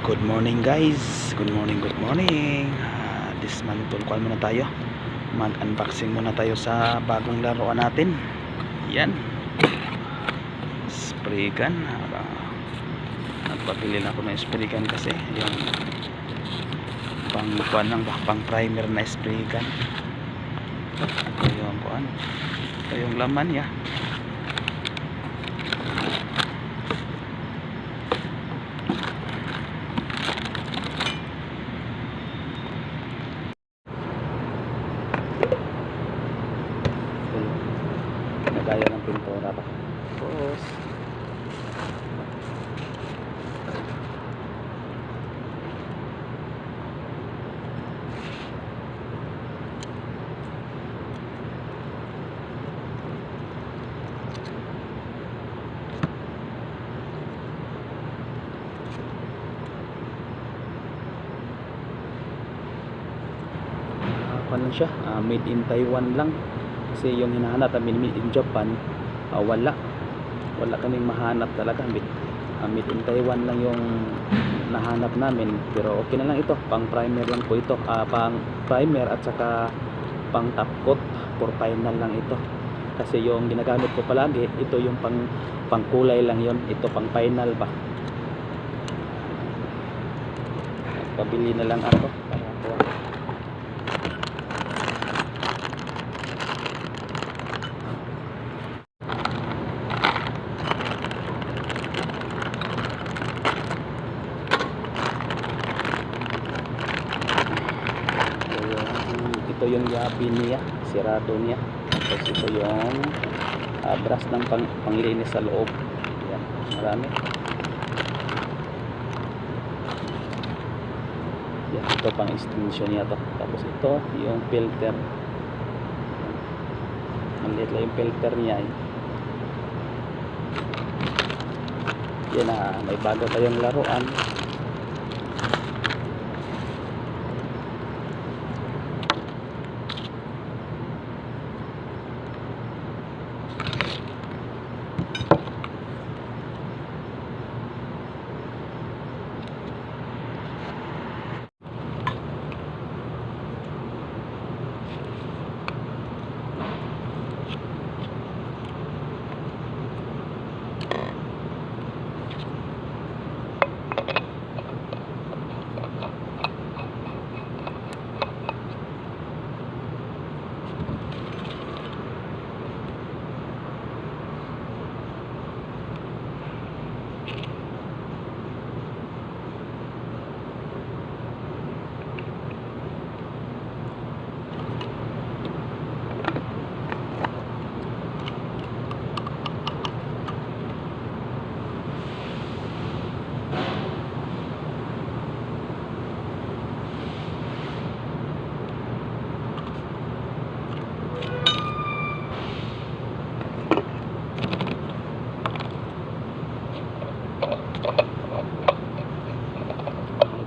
Good morning guys. Good morning, good morning. This month tulkuhan muna tayo. Mag-unboxing muna tayo sa bagong laruan natin. Yan. Spray gun. Nagpabili na ako ng spray gun kasi yung pang lang ba, pang primer na spray gun. Ito yung kuan. Ito yung laman ya. Gaya ng pintura ba. Tapos lang siya, made in Taiwan lang. Kasi yung hinahanap namin made in Japan, wala kaming mahanap talaga. Made in Taiwan lang yung nahanap namin, pero okay na lang ito. Pang primer lang po ito, pang primer at saka pang top coat for final lang ito. Kasi yung ginagamit ko palagi, ito yung pang kulay lang yon, ito pang final ba. Pabili na lang ako para kuha. Ito yung yapi niya, sirado niya. Tapos ito yung brush ng panglinis sa loob. Yan, marami. Yan, ito pang extension niya to. Tapos ito yung filter. Maliit lang yung filter niya eh. Yan na, may bago tayong laruan.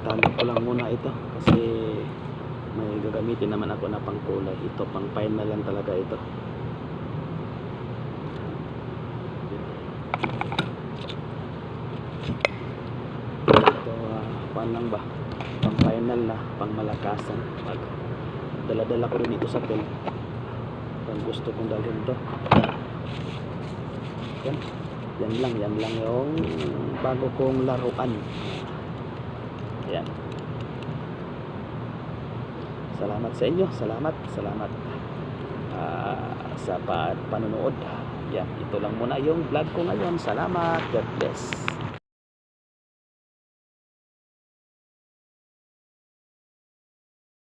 Italo ko lang muna ito kasi may gagamitin naman ako na pang kulay. Ito pang final lang talaga ito. Ito pan lang ba, pang final na, pang malakasan. Dala-dala ko rin ito sa pen kung gusto kong dalhin ito. Yan lang yung bago kong laruan. Yan. Salamat sa inyo. Salamat sa panonood. Yan, ito lang muna yung vlog ko ngayon. Salamat. God bless.